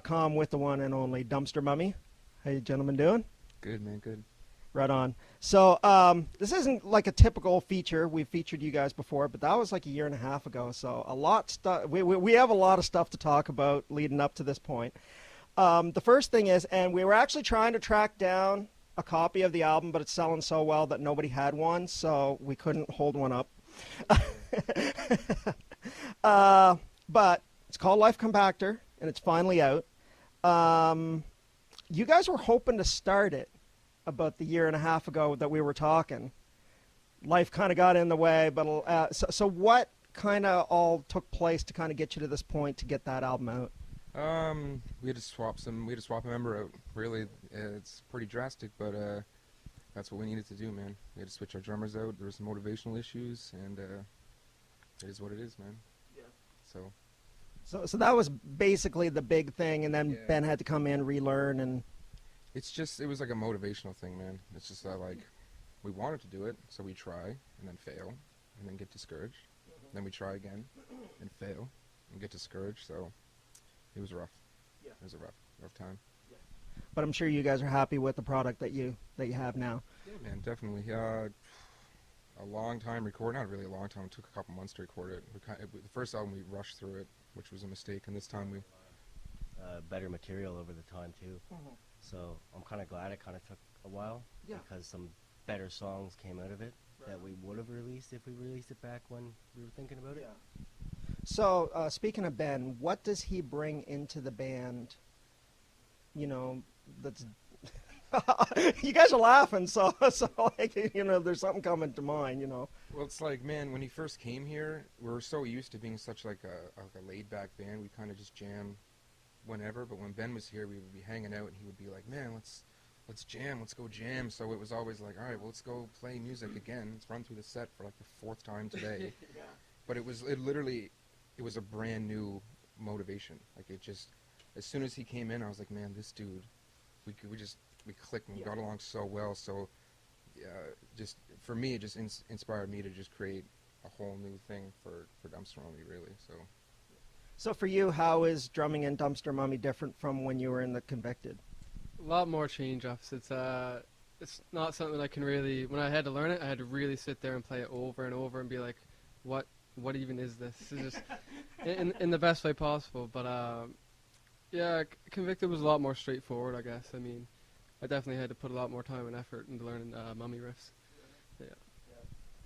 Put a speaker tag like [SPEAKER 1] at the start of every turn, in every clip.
[SPEAKER 1] Compactor.com with the one and only Dumpster Mummy. How you gentlemen doing?
[SPEAKER 2] Good, man, good.
[SPEAKER 1] Right on. So this isn't like a typical feature. We've featured you guys before, but that was like a year and a half ago. So a lot stuff. We have a lot of stuff to talk about leading up to this point. The first thing is, and we were actually trying to track down a copy of the album, but it's selling so well that nobody had one, so we couldn't hold one up. But it's called Life Compactor, and it's finally out. You guys were hoping to start it about the year and a half ago that we were talking. Life kind of got in the way, but so what kind of all took place to kind of get you to this point to get that album out?
[SPEAKER 2] We had to swap a member out. Really, it's pretty drastic, but that's what we needed to do, man. We had to switch our drummers out. There were some motivational issues, and it is what it is, man. Yeah.
[SPEAKER 1] So that was basically the big thing, and then Ben had to come in, relearn, and
[SPEAKER 2] it was like a motivational thing, man. It's just that, like, we wanted to do it, so we try, and then fail, and then get discouraged. Then we try again, and fail, and get discouraged, so it was rough. Yeah. It was a rough time.
[SPEAKER 1] Yeah. But I'm sure you guys are happy with the product that you have now.
[SPEAKER 2] Yeah, man, definitely. A long time recording, not really a long time, it took a couple months to record it. The first album we rushed through it, which was a mistake, and this time we...
[SPEAKER 3] better material over the time, too.
[SPEAKER 1] Mm-hmm.
[SPEAKER 3] So I'm kind of glad it kind of took a while, because some better songs came out of it that we would have released if we released it back when we were thinking about it.
[SPEAKER 1] So, speaking of Ben, what does he bring into the band, you know, that's... You guys are laughing, so like, you know, there's something coming to mind, you know.
[SPEAKER 2] Well, it's like, man, when he first came here, we were so used to being such like a laid-back band. We kind of just jam whenever, but when Ben was here, we would be hanging out, and he would be like, man, let's jam, let's go jam. So it was always like, all right, well, let's go play music again. Let's run through the set for like the fourth time today.
[SPEAKER 1] Yeah.
[SPEAKER 2] But it was a brand new motivation. Like, it just, as soon as he came in, I was like, man, this dude, we clicked and we got along so well. So just for me, it just inspired me to just create a whole new thing for Dumpster Mummy, really.
[SPEAKER 1] So for you, how is drumming in Dumpster Mummy different from when you were in the Convicted?
[SPEAKER 4] A lot more change-offs. It's not something I can really... When I had to learn it, I had to really sit there and play it over and over and be like, what even is this? This is just in the best way possible. But yeah, Convicted was a lot more straightforward, I guess. I mean, I definitely had to put a lot more time and effort into learning Mummy riffs. Yeah.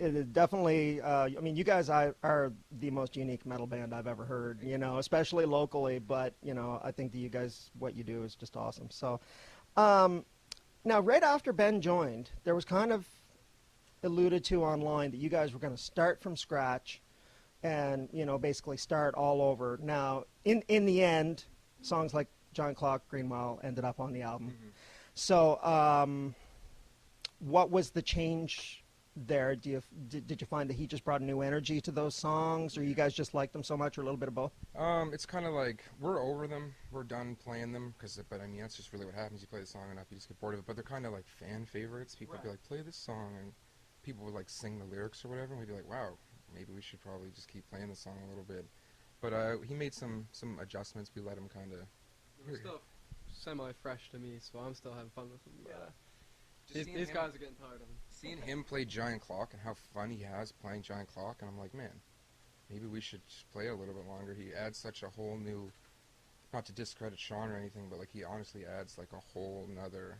[SPEAKER 1] It is definitely, I mean, you guys are the most unique metal band I've ever heard, you know, especially locally, but, you know, I think that you guys, what you do is just awesome. So, now, right after Ben joined, there was kind of alluded to online that you guys were going to start from scratch and, you know, basically start all over. Now, in the end, songs like Giant Clock, Greenwell ended up on the album. Mm-hmm. So, what was the change there? Did you find that he just brought a new energy to those songs, or you guys just liked them so much, or a little bit of both?
[SPEAKER 2] It's kind of like we're over them, we're done playing them, but I mean, that's just really what happens. You play the song enough, you just get bored of it. But they're kind of like fan favorites. People would be like, play this song, and people would like sing the lyrics or whatever, and we'd be like, wow, maybe we should probably just keep playing the song a little bit. But he made some adjustments. We let him kind of...
[SPEAKER 4] They're still semi-fresh to me, so I'm still having fun with them.
[SPEAKER 2] Yeah.
[SPEAKER 4] These guys are getting tired of him.
[SPEAKER 2] Seeing him play Giant Clock and how fun he has playing Giant Clock, and I'm like, man, maybe we should just play it a little bit longer. He adds such a whole new, not to discredit Sean or anything, but like he honestly adds like a whole nother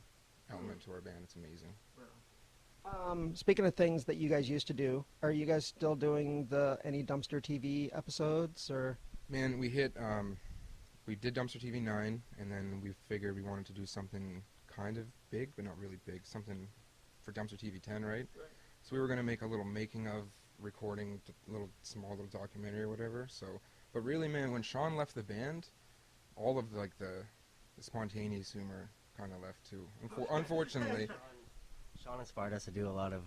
[SPEAKER 2] element to our band. It's amazing.
[SPEAKER 1] Speaking of things that you guys used to do, are you guys still doing any Dumpster TV episodes, or? Man,
[SPEAKER 2] we did Dumpster TV 9, and then we figured we wanted to do something kind of big, but not really big, something for Dumpster TV 10, right? So we were going to make a little making of recording, small little documentary or whatever. So, but really, man, when Sean left the band, all of like the spontaneous humor kind of left too. Unfortunately.
[SPEAKER 3] Sean inspired us to do a lot of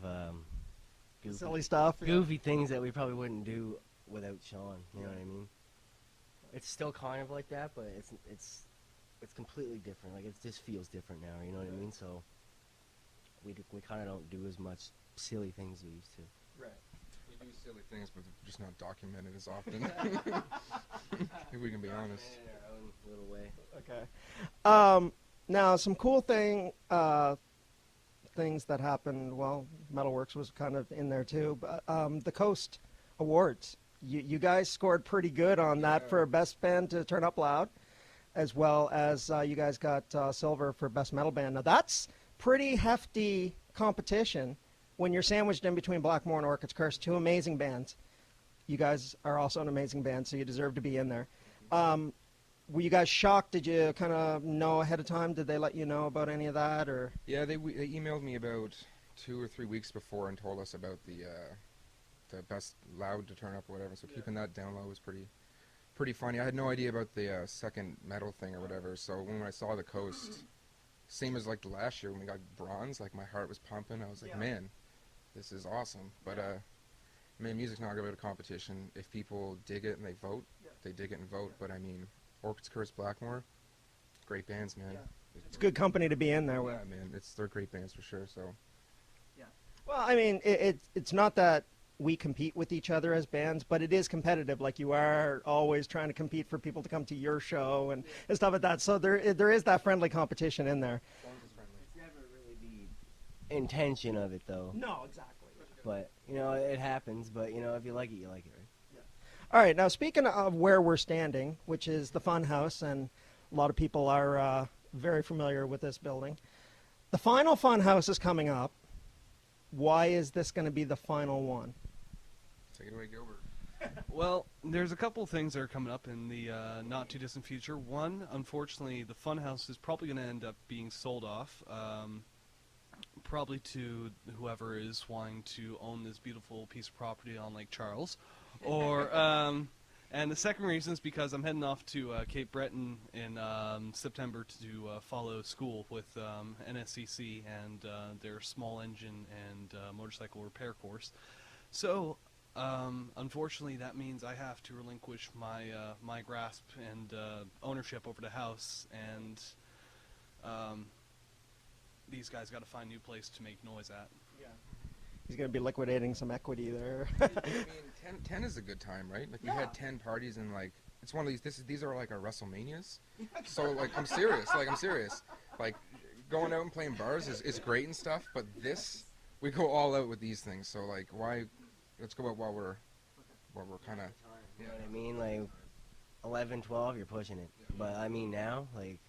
[SPEAKER 1] silly stuff,
[SPEAKER 3] goofy things that we probably wouldn't do without Sean. You know what I mean? It's still kind of like that, but it's completely different. Like, it just feels different now. You know what I mean? So we kind of don't do as much silly things we used to.
[SPEAKER 1] Right.
[SPEAKER 2] do silly things, but they're just not documented as often. If we can be honest.
[SPEAKER 3] In our own little way.
[SPEAKER 1] Okay. Now, some cool things that happened. Well, Mettalworx was kind of in there too. But the Coast Awards. You guys scored pretty good on that for Best Band to Turn Up Loud, as well as you guys got silver for Best Metal Band. Now, that's pretty hefty competition when you're sandwiched in between Blackmore and Orchid's Curse, two amazing bands. You guys are also an amazing band, so you deserve to be in there. Were you guys shocked? Did you kind of know ahead of time? Did they let you know about any of that, or?
[SPEAKER 2] Yeah, they emailed me about 2 or 3 weeks before and told us about the Best Loud to Turn Up or whatever. So keeping that down low was pretty funny. I had no idea about the second metal thing or whatever. So when I saw the Coast, same as like the last year when we got bronze, like my heart was pumping. I was like, man, this is awesome. But I mean, music's not about a competition. If people dig it and they vote, they dig it and vote. But I mean, Orchid's Curse, Blackmore, great bands, man.
[SPEAKER 1] It's good company to be in there with.
[SPEAKER 2] Yeah, man, they're great bands for sure. So.
[SPEAKER 1] Well, I mean, it's not that we compete with each other as bands, but it is competitive. Like, you are always trying to compete for people to come to your show and stuff like that. So there is that friendly competition in there.
[SPEAKER 3] It's never really the intention of it, though.
[SPEAKER 1] No, exactly.
[SPEAKER 3] But, you know, it happens. But, you know, if you like it, you like it, right?
[SPEAKER 1] All right, now speaking of where we're standing, which is the Fun House, and a lot of people are very familiar with this building. The final Fun House is coming up. Why is this going to be the final one?
[SPEAKER 2] Take it away, Gilbert.
[SPEAKER 5] Well, there's a couple things that are coming up in the not too distant future. One, unfortunately, the Funhouse is probably going to end up being sold off, probably to whoever is wanting to own this beautiful piece of property on Lake Charles. Or, and the second reason is because I'm heading off to Cape Breton in September to follow school with NSCC and their small engine and motorcycle repair course. So, unfortunately, that means I have to relinquish my my grasp and ownership over the house, and these guys got to find a new place to make noise at.
[SPEAKER 1] Yeah. He's going to be liquidating some equity there.
[SPEAKER 2] I mean, 10 is a good time, right? Like, we had 10 parties, and like, it's one of these are like our WrestleManias. So like, I'm serious. Like, going out and playing bars is great and stuff, but this, we go all out with these things. So like, why? Let's go out while we're kind of.
[SPEAKER 3] You know what I mean? Like, 11, 12, you're pushing it. But I mean, now, like,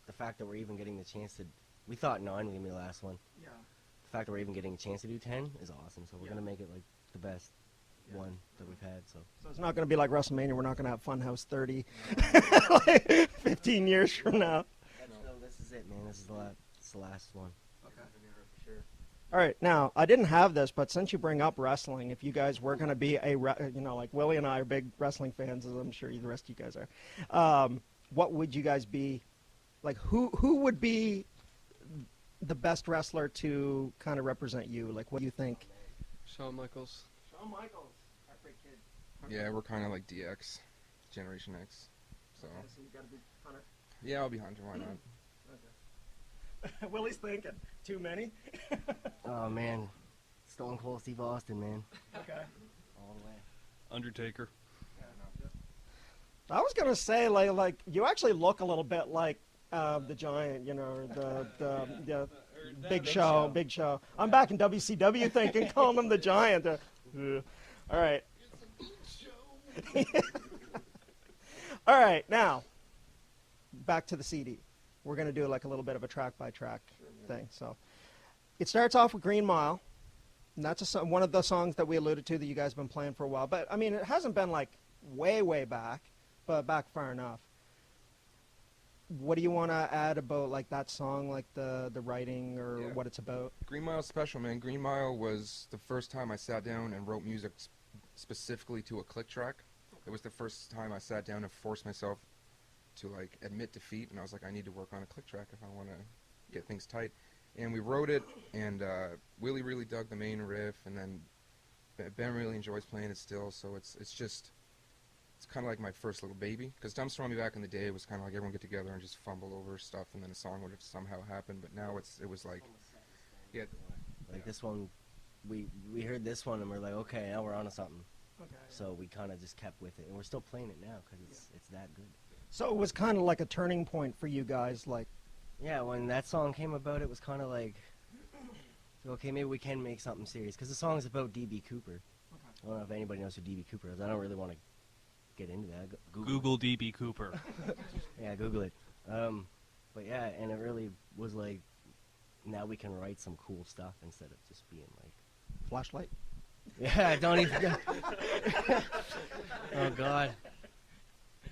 [SPEAKER 3] the fact that we're even getting the chance to, we thought 9 was gonna be the last one.
[SPEAKER 1] Yeah.
[SPEAKER 3] The fact that we're even getting a chance to do 10 is awesome. So we're gonna make it like the best one that we've had. So
[SPEAKER 1] So it's not going to be like WrestleMania. We're not going to have Funhouse 30 like 15 years from now.
[SPEAKER 3] this is it, man. This is the last one.
[SPEAKER 1] All right, now, I didn't have this, but since you bring up wrestling, if you guys were going to be like Willie and I are big wrestling fans, as I'm sure the rest of you guys are, what would you guys be, like, who would be the best wrestler to kind of represent you? Like, what do you think?
[SPEAKER 4] Shawn Michaels.
[SPEAKER 1] Shawn Michaels, Heartbreak Kid.
[SPEAKER 2] Yeah, we're kind of like DX, Generation X. So
[SPEAKER 1] Okay, so you got to be Hunter.
[SPEAKER 2] yeah, I'll be Hunter. Why not?
[SPEAKER 1] Okay. Willie's thinking, too many?
[SPEAKER 3] Oh man, Stone Cold Steve Austin, man,
[SPEAKER 1] Okay.
[SPEAKER 3] all the way.
[SPEAKER 5] Undertaker.
[SPEAKER 1] I was gonna say like you actually look a little bit like the Giant, you know, the Big Show. I'm back in WCW thinking, calling him the Giant. All right. All right, now back to the CD. We're gonna do like a little bit of a track by track thing. So it starts off with Green Mile. And that's one of the songs that we alluded to that you guys have been playing for a while. But I mean, it hasn't been like way back, but back far enough. What do you want to add about like that song, like the writing or what it's about?
[SPEAKER 2] Green Mile's special, man. Green Mile was the first time I sat down and wrote music specifically to a click track. It was the first time I sat down and forced myself to like admit defeat, and I was like, I need to work on a click track if I want to get things tight. And we wrote it, and Willie really dug the main riff, and then Ben really enjoys playing it still. So it's kind of like my first little baby. Because Dumpster on Me back in the day was kind of like everyone get together and just fumble over stuff, and then a song would have somehow happened. But now it was like, yeah,
[SPEAKER 3] Like this one, we heard this one and we're like, okay, now we're onto something.
[SPEAKER 1] Okay.
[SPEAKER 3] So we kind of just kept with it, and we're still playing it now because it's that good.
[SPEAKER 1] So it was kind of like a turning point for you guys, like.
[SPEAKER 3] Yeah, when that song came about, it was kind of like, okay, maybe we can make something serious because the song's about DB Cooper.
[SPEAKER 1] Okay.
[SPEAKER 3] I don't know if anybody knows who DB Cooper is. I don't really want to get into that.
[SPEAKER 5] Google DB Cooper.
[SPEAKER 3] Yeah, Google it. But yeah, and it really was like, now we can write some cool stuff instead of just being like,
[SPEAKER 1] Flashlight.
[SPEAKER 3] yeah, don't even. Oh God.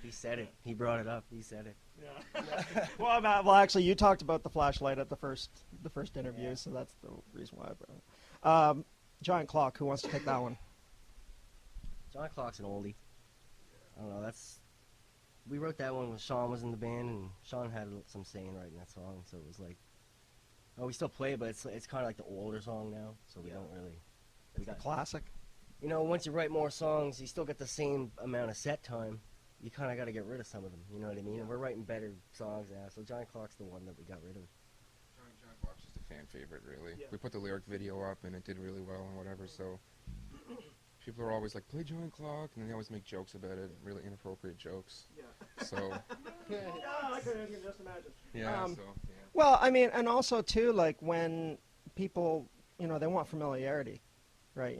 [SPEAKER 3] He said it. He brought it up. He said it.
[SPEAKER 1] Yeah. Well, actually, you talked about the flashlight at the first interview,
[SPEAKER 3] Yeah.
[SPEAKER 1] so that's the reason why I brought it. Giant Clock. Who wants to take that one?
[SPEAKER 3] John Clock's an oldie. I don't know. We wrote that one when Sean was in the band, and Sean had some say in writing that song. So it was like, oh, we still play it, but it's kind of like the older song now. So we don't really.
[SPEAKER 1] It's a classic.
[SPEAKER 3] You know, once you write more songs, you still get the same amount of set time. You kind of got to get rid of some of them. You know what I mean?
[SPEAKER 1] Yeah.
[SPEAKER 3] And we're writing better songs now. So John Clock's the one that we got rid of.
[SPEAKER 2] John Clock's just a fan favorite, really.
[SPEAKER 1] Yeah.
[SPEAKER 2] We put the lyric video up, and it did really well and whatever, so people are always like, play John Clock, and then they always make jokes about it, really inappropriate jokes.
[SPEAKER 1] Yeah.
[SPEAKER 2] So,
[SPEAKER 1] Yeah, I can just imagine.
[SPEAKER 2] yeah,
[SPEAKER 1] Um,
[SPEAKER 2] so, yeah.
[SPEAKER 1] Well, I mean, and also too, like when people, they want familiarity, right?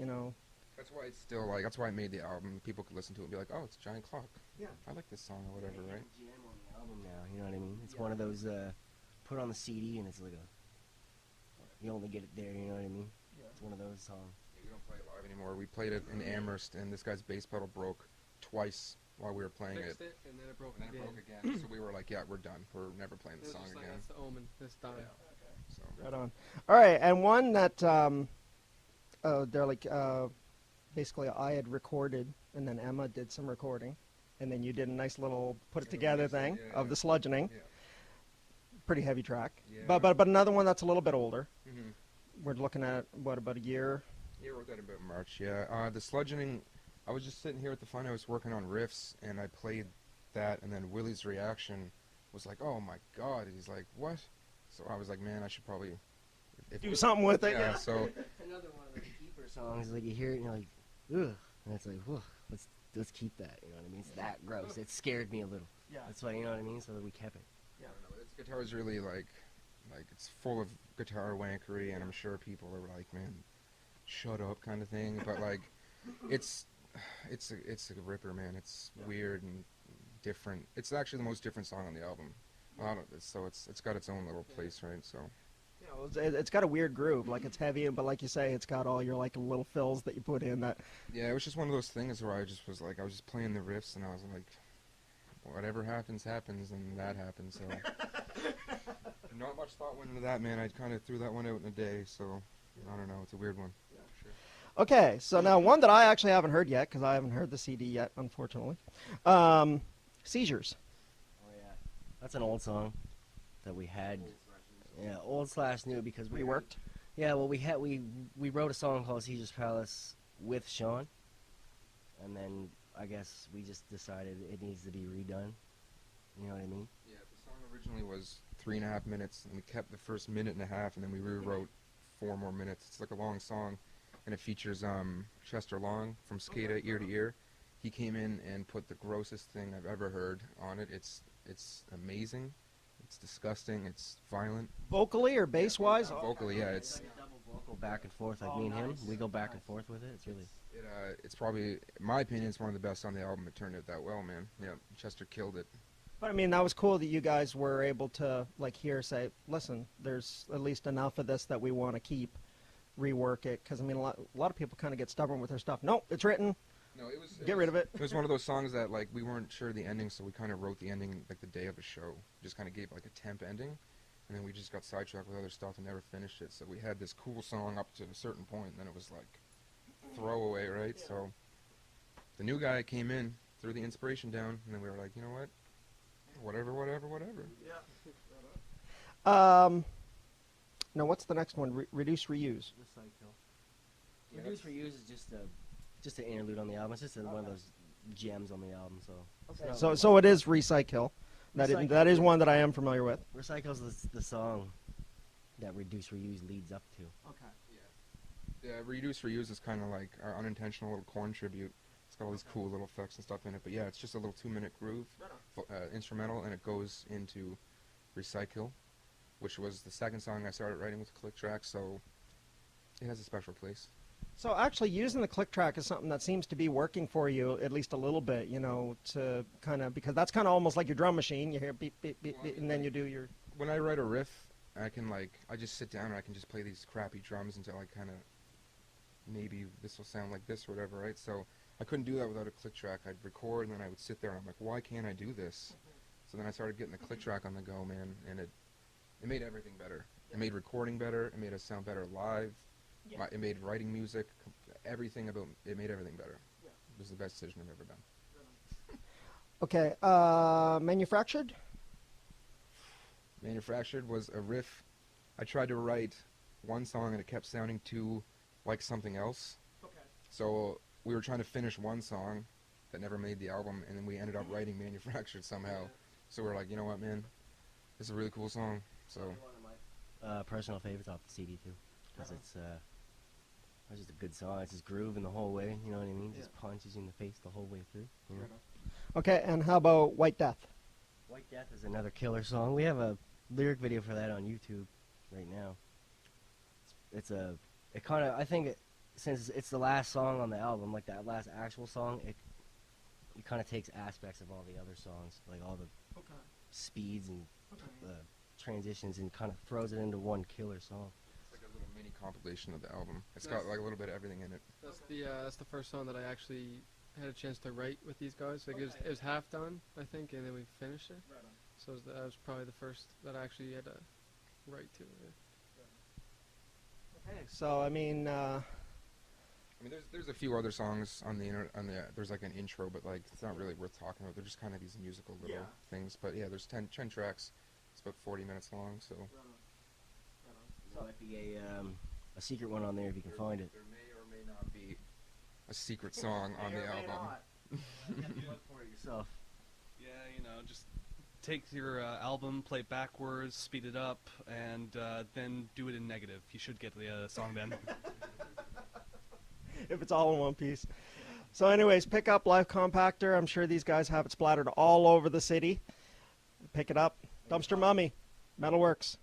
[SPEAKER 2] That's why it's still, like, that's why I made the album. People could listen to it and be like, oh, it's Giant Clock.
[SPEAKER 1] Yeah.
[SPEAKER 2] I like this song or whatever, right?
[SPEAKER 3] Jam on the album now. You know what I mean? It's one of those put on the CD and it's like you only get it there. You know what I mean?
[SPEAKER 1] Yeah.
[SPEAKER 3] It's one of those songs.
[SPEAKER 2] We don't play it live anymore. We played it in Amherst, and this guy's bass pedal broke twice while we were playing
[SPEAKER 4] Fixed
[SPEAKER 2] it.
[SPEAKER 4] it, and then it broke
[SPEAKER 2] And then it
[SPEAKER 4] again.
[SPEAKER 2] broke again. So we were like, yeah, we're done. We're never playing
[SPEAKER 4] It
[SPEAKER 2] the
[SPEAKER 4] was
[SPEAKER 2] song
[SPEAKER 4] just like,
[SPEAKER 2] again.
[SPEAKER 4] that's the omen. It's done.
[SPEAKER 2] Yeah. So.
[SPEAKER 1] Right on. All right, and one that they're like basically I had recorded, and then Emma did some recording, and then you did a nice little put it together thing of the Sludge Inning.
[SPEAKER 2] Yeah.
[SPEAKER 1] Pretty heavy track.
[SPEAKER 2] Yeah.
[SPEAKER 1] But another one that's a little bit older.
[SPEAKER 2] Mm-hmm.
[SPEAKER 1] We're looking at what, about a year?
[SPEAKER 2] Yeah, wrote that in about March, yeah. The Sludge Inning, I was just sitting here at the fun house working on riffs, and I played that, and then Willie's reaction was like, oh my god. He's like, what? So I was like, man, I should probably...
[SPEAKER 1] Do something with it.
[SPEAKER 2] Yeah, so...
[SPEAKER 3] Another one of those keeper songs. Like you hear it and you're like, ugh, and it's like, whoa, let's keep that. You know what I mean? It's that gross. It scared me a little.
[SPEAKER 1] Yeah.
[SPEAKER 3] That's why, you know what I mean. So we kept it.
[SPEAKER 2] I don't know, this guitar is really like it's full of guitar wankery, and I'm sure people are like, man, shut up kind of thing, but like, it's a ripper, man. It's weird and different. It's actually the most different song on the album. So it's got its own little place, right? So.
[SPEAKER 1] It's got a weird groove, like it's heavy, but like you say, it's got all your like little fills that you put in that.
[SPEAKER 2] Yeah, it was just one of those things where I just was like, I was just playing the riffs, and I was like, whatever happens, happens, and that happened, so. Not much thought went into that, man. I kind of threw that one out in a day, so I don't know. It's a weird one. Yeah, sure.
[SPEAKER 1] Okay, so now one that I actually haven't heard yet, because I haven't heard the CD yet, unfortunately. Seizures.
[SPEAKER 3] Oh yeah, that's an old song that we had. Yeah, old/new because we
[SPEAKER 1] Reworked.
[SPEAKER 3] Yeah, well, we wrote a song called Seizures Palace with Sean, and then I guess we just decided it needs to be redone. You know what I mean?
[SPEAKER 2] Yeah, the song originally was 3.5 minutes, and we kept the first minute and a half, and then we rewrote 4 more minutes. It's like a long song, and it features Chester Long from Skata Ear to Ear. He came in and put the grossest thing I've ever heard on it. It's amazing. It's disgusting. It's violent.
[SPEAKER 1] Vocally or bass-wise?
[SPEAKER 2] Vocally, yeah. It's
[SPEAKER 3] like a double vocal back and forth, like me and him. We go back and forth with it. It's really.
[SPEAKER 2] it's probably, in my opinion, it's one of the best on the album. It turned out that well, man. Yeah, Chester killed it.
[SPEAKER 1] But I mean, that was cool that you guys were able to like say, listen, there's at least enough of this that we want to keep, rework it. Because I mean, a lot of people kind of get stubborn with their stuff. Nope, it's written.
[SPEAKER 2] No,
[SPEAKER 1] Get rid of it.
[SPEAKER 2] It was one of those songs that like we weren't sure of the ending, so we kind of wrote the ending like the day of the show. Just kind of gave like a temp ending, and then we just got sidetracked with other stuff and never finished it. So we had this cool song up to a certain point, and then it was like throwaway, right?
[SPEAKER 1] Yeah.
[SPEAKER 2] So the new guy came in, threw the inspiration down, and then we were like, you know what? Whatever.
[SPEAKER 1] Now, what's the next one? Reduce, reuse.
[SPEAKER 3] Recycle. Reduce Reuse is just an interlude on the album. It's just one of those gems on the album. So
[SPEAKER 1] So it is recycle.
[SPEAKER 3] Recycle.
[SPEAKER 1] That is one that I am familiar with.
[SPEAKER 3] Recycle's the song that Reduce Reuse leads up to.
[SPEAKER 1] Okay.
[SPEAKER 2] Yeah, Reduce Reuse is kind of like our unintentional little corn tribute. It's got all these cool little effects and stuff in it. But yeah, it's just a little 2-minute groove, instrumental, and it goes into Recycle, which was the second song I started writing with click track, so it has a special place.
[SPEAKER 1] So actually using the click track is something that seems to be working for you at least a little bit, you know, to kind of, because that's kind of almost like your drum machine. You hear beep, beep, beep, beep, and then you do your...
[SPEAKER 2] When I write a riff, I can I just sit down and I can just play these crappy drums until I kind of, maybe this will sound like this or whatever, right? So I couldn't do that without a click track. I'd record and then I would sit there and I'm like, why can't I do this? So then I started getting the click track on the go, man, and it made everything better. It made recording better. It made us sound better live. It made writing music, everything about it made everything better. It was the best decision I've ever done.
[SPEAKER 1] Okay, manufactured?
[SPEAKER 2] Manufactured was a riff. I tried to write one song and it kept sounding too like something else.
[SPEAKER 1] Okay.
[SPEAKER 2] So we were trying to finish one song that never made the album, and then we ended up writing Manufactured somehow. So we were like, you know what, man, this is a really cool song. So
[SPEAKER 3] One of my personal favorites off the CD too, because it's just a good song. It's just grooving the whole way. You know what I mean? Just punches you in the face the whole way through. You know?
[SPEAKER 1] Okay, and how about White Death?
[SPEAKER 3] White Death is another killer song. We have a lyric video for that on YouTube right now. It kind of, I think, since it's the last song on the album, like that last actual song, it kind of takes aspects of all the other songs, like all the speeds and transitions, and kind of throws it into one killer song.
[SPEAKER 2] it's like a little mini compilation of the album. It's got like a little bit of everything in it.
[SPEAKER 4] That's the first song that I actually had a chance to write with these guys. Like it was half done, I think, and then we finished it. So that was probably the first that I actually had to write to. Yeah.
[SPEAKER 1] Okay, so I mean,
[SPEAKER 2] There's a few other songs on the internet. There's like an intro, but like it's not really worth talking about. They're just kind of these musical little things. But yeah, there's 10 tracks. It's about 40 minutes long. So
[SPEAKER 3] There might be a secret one on there if you can find it.
[SPEAKER 2] There may or may not be a secret song on the album.
[SPEAKER 3] You have to look for it yourself.
[SPEAKER 5] Yeah, just take your album, play it backwards, speed it up, and then do it in negative. You should get the song then.
[SPEAKER 1] if it's all in one piece. So anyways, pick up Live Compactor. I'm sure these guys have it splattered all over the city. Pick it up. Dumpster Mummy, Mettalworx.